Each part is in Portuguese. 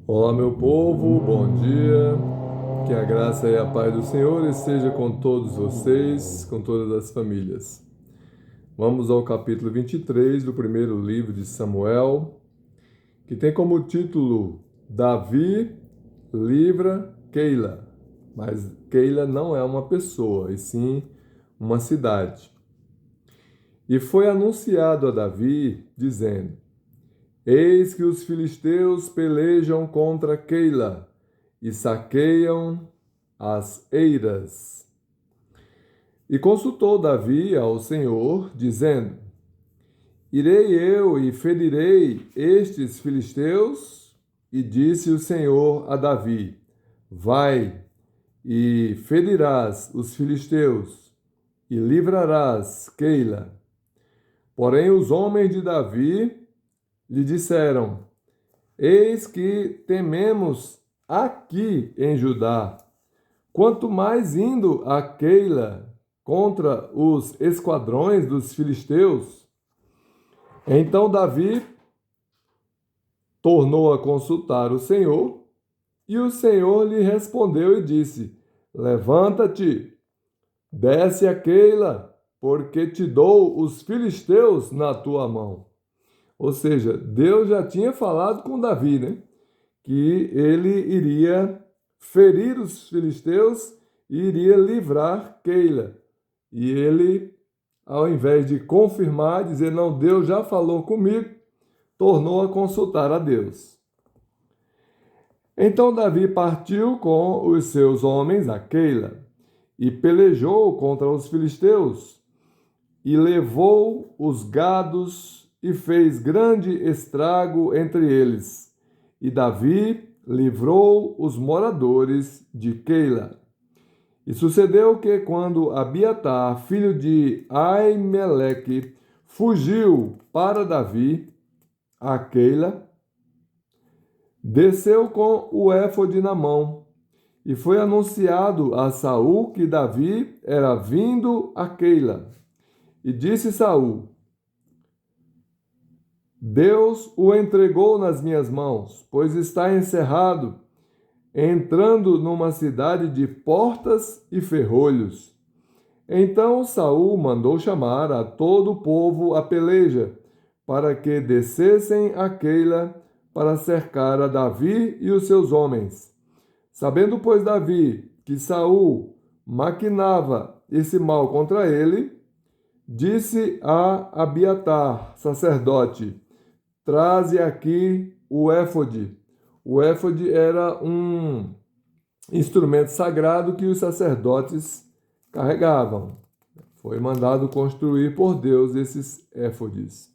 Olá, meu povo, bom dia. Que a graça e a paz do Senhor esteja com todos vocês, com todas as famílias. Vamos ao capítulo 23 do primeiro livro de Samuel, que tem como título Davi livra Keila. Mas Keila não é uma pessoa, e sim uma cidade. E foi anunciado a Davi, dizendo: Eis que os filisteus pelejam contra Keila e saqueiam as eiras. E consultou Davi ao Senhor, dizendo: Irei eu e ferirei estes filisteus? E disse o Senhor a Davi: Vai e ferirás os filisteus e livrarás Keila. Porém, os homens de Davi lhe disseram: Eis que tememos aqui em Judá, quanto mais indo a Keila contra os esquadrões dos filisteus. Então Davi tornou a consultar o Senhor, e o Senhor lhe respondeu e disse: Levanta-te, desce a Keila, porque te dou os filisteus na tua mão. Ou seja, Deus já tinha falado com Davi, né? Que ele iria ferir os filisteus e iria livrar Keila. E ele, ao invés de confirmar, dizer, não, Deus já falou comigo, tornou a consultar a Deus. Então Davi partiu com os seus homens a Keila e pelejou contra os filisteus e levou os gados e fez grande estrago entre eles. E Davi livrou os moradores de Keila. E sucedeu que, quando Abiatar, filho de Aimeleque, fugiu para Davi a Keila, desceu com o éfode na mão, e foi anunciado a Saul que Davi era vindo a Keila. E disse Saul: Deus o entregou nas minhas mãos, pois está encerrado, entrando numa cidade de portas e ferrolhos. Então Saul mandou chamar a todo o povo à peleja, para que descessem a Keila para cercar a Davi e os seus homens. Sabendo, pois, Davi que Saul maquinava esse mal contra ele, disse a Abiatar, sacerdote: Traze aqui o éfode. O éfode era um instrumento sagrado que os sacerdotes carregavam. Foi mandado construir por Deus esses éfodes.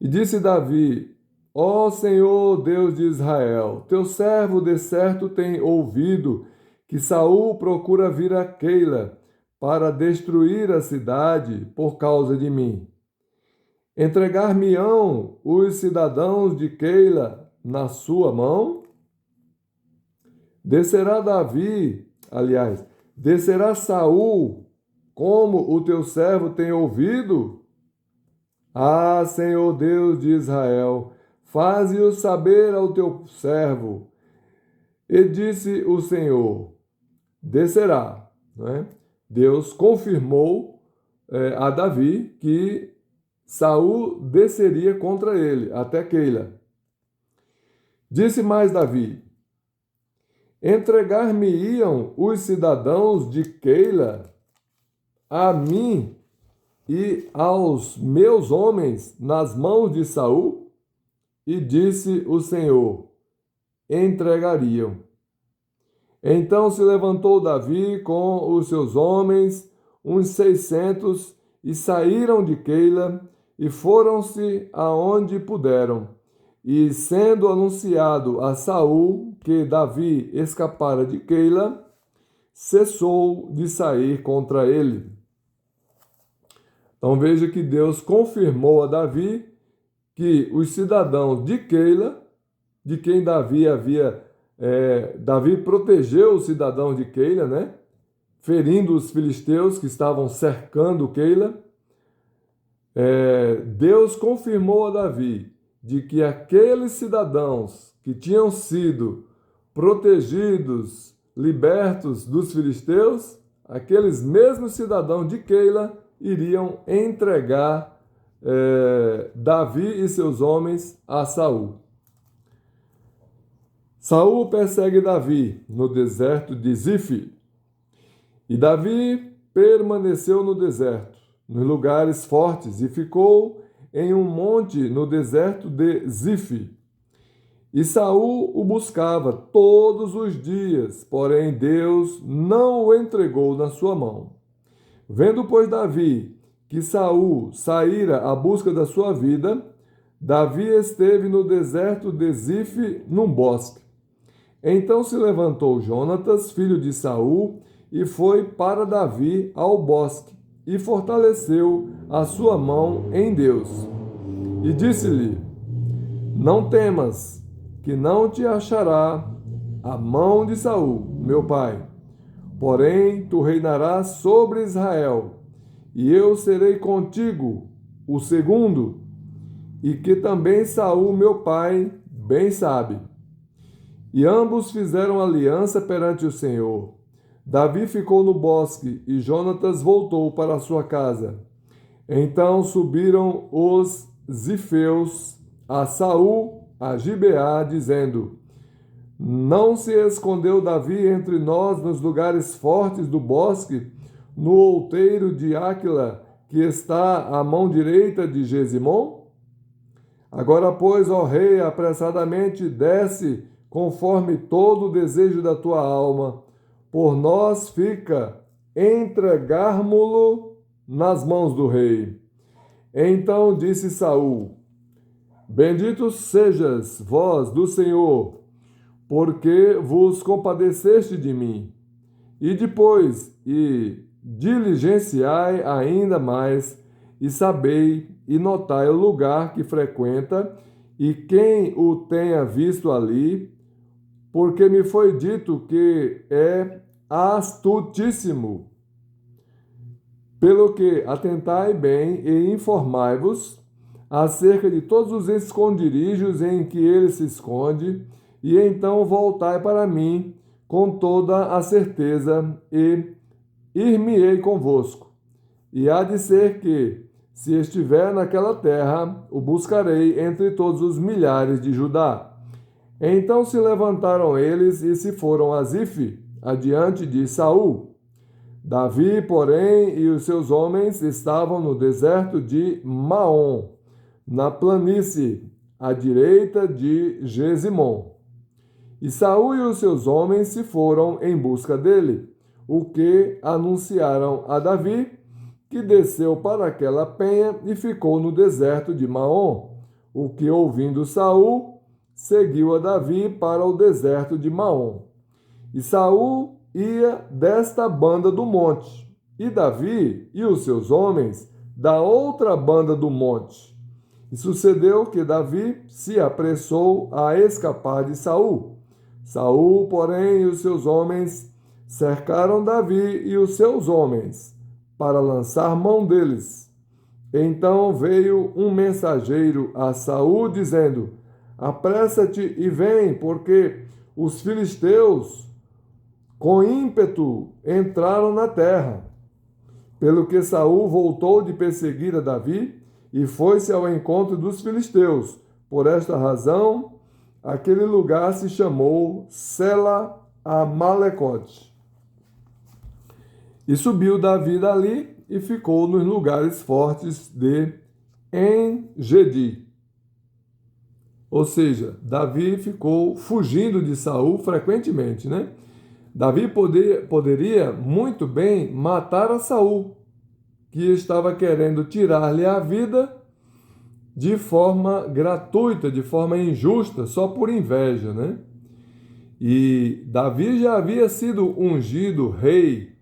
E disse Davi: Ó Senhor Deus de Israel, teu servo de certo tem ouvido que Saul procura vir a Keila para destruir a cidade por causa de mim. Entregar-me-ão os cidadãos de Keila na sua mão? Descerá Davi, aliás, descerá Saul, como o teu servo tem ouvido? Ah, Senhor Deus de Israel, faze-o saber ao teu servo. E disse o Senhor: descerá. Não é? Deus confirmou a Davi que Saul desceria contra ele, até Keila. Disse mais Davi: Entregar-me-iam os cidadãos de Keila a mim e aos meus homens nas mãos de Saul? E disse o Senhor: entregariam. Então se levantou Davi com os seus homens, uns 600, e saíram de Keila e foram-se aonde puderam. E sendo anunciado a Saul que Davi escapara de Keila, cessou de sair contra ele. Então veja que Deus confirmou a Davi que os cidadãos de Keila, de quem Davi protegeu os cidadãos de Keila, né? Ferindo os filisteus que estavam cercando Keila. Deus confirmou a Davi de que aqueles cidadãos que tinham sido protegidos, libertos dos filisteus, aqueles mesmos cidadãos de Keila iriam entregar Davi e seus homens a Saul. Saul persegue Davi no deserto de Zif. E Davi permaneceu no deserto, nos lugares fortes, e ficou em um monte no deserto de Zif. E Saul o buscava todos os dias, porém Deus não o entregou na sua mão. Vendo, pois, Davi que Saul saíra à busca da sua vida, Davi esteve no deserto de Zif, num bosque. Então se levantou Jonatas, filho de Saul, e foi para Davi ao bosque, e fortaleceu a sua mão em Deus. E disse-lhe: Não temas, que não te achará a mão de Saul, meu pai. Porém, tu reinarás sobre Israel, e eu serei contigo, o segundo, e que também Saul, meu pai, bem sabe. E ambos fizeram aliança perante o Senhor. Davi ficou no bosque, e Jonatas voltou para sua casa. Então subiram os zifeus a Saul, a Gibeá, dizendo: Não se escondeu Davi entre nós nos lugares fortes do bosque, no outeiro de Áquila, que está à mão direita de Gesimon? Agora, pois, ó rei, apressadamente desce, conforme todo o desejo da tua alma. Por nós fica entregarmo-lo nas mãos do rei. Então disse Saul: Bendito sejas vós do Senhor, porque vos compadeceste de mim. E depois, diligenciai ainda mais, e sabei e notai o lugar que frequenta, e quem o tenha visto ali, porque me foi dito que é astutíssimo. Pelo que atentai bem e informai-vos acerca de todos os esconderijos em que ele se esconde, e então voltai para mim com toda a certeza, e ir-me-ei convosco. E há de ser que, se estiver naquela terra, o buscarei entre todos os milhares de Judá. Então se levantaram eles e se foram a Zif, adiante de Saul. Davi, porém, e os seus homens estavam no deserto de Maom, na planície, à direita de Gesimon. E Saul e os seus homens se foram em busca dele, o que anunciaram a Davi, que desceu para aquela penha e ficou no deserto de Maom, o que, ouvindo Saul, seguiu a Davi para o deserto de Maom. E Saul ia desta banda do monte, e Davi e os seus homens da outra banda do monte. E sucedeu que Davi se apressou a escapar de Saul. Saul, porém, e os seus homens cercaram Davi e os seus homens, para lançar mão deles. Então veio um mensageiro a Saul, dizendo: Apressa-te e vem, porque os filisteus, com ímpeto, entraram na terra. Pelo que Saul voltou de perseguir a Davi e foi-se ao encontro dos filisteus. Por esta razão, aquele lugar se chamou Sela Amalecote. E subiu Davi dali e ficou nos lugares fortes de En-Gedi. Ou seja, Davi ficou fugindo de Saul frequentemente, né? Davi poderia muito bem matar a Saul, que estava querendo tirar-lhe a vida de forma gratuita, de forma injusta, só por inveja, né? E Davi já havia sido ungido rei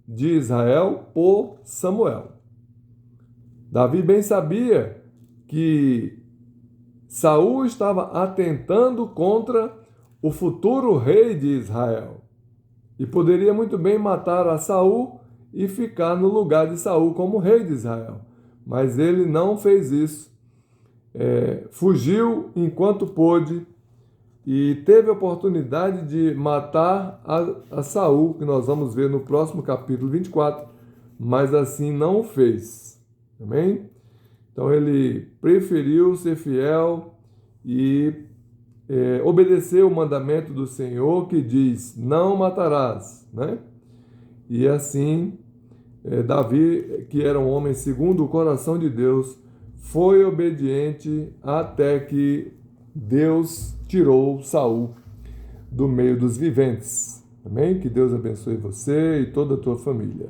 de Israel por Samuel. Davi bem sabia que Saul estava atentando contra o futuro rei de Israel e poderia muito bem matar a Saul e ficar no lugar de Saul como rei de Israel. Mas ele não fez isso. fugiu enquanto pôde e teve a oportunidade de matar a Saul, que nós vamos ver no próximo capítulo 24, mas assim não o fez. Amém? Então ele preferiu ser fiel e obedecer o mandamento do Senhor que diz: não matarás, né? E assim, Davi, que era um homem segundo o coração de Deus, foi obediente até que Deus tirou Saul do meio dos viventes. Amém? Que Deus abençoe você e toda a tua família.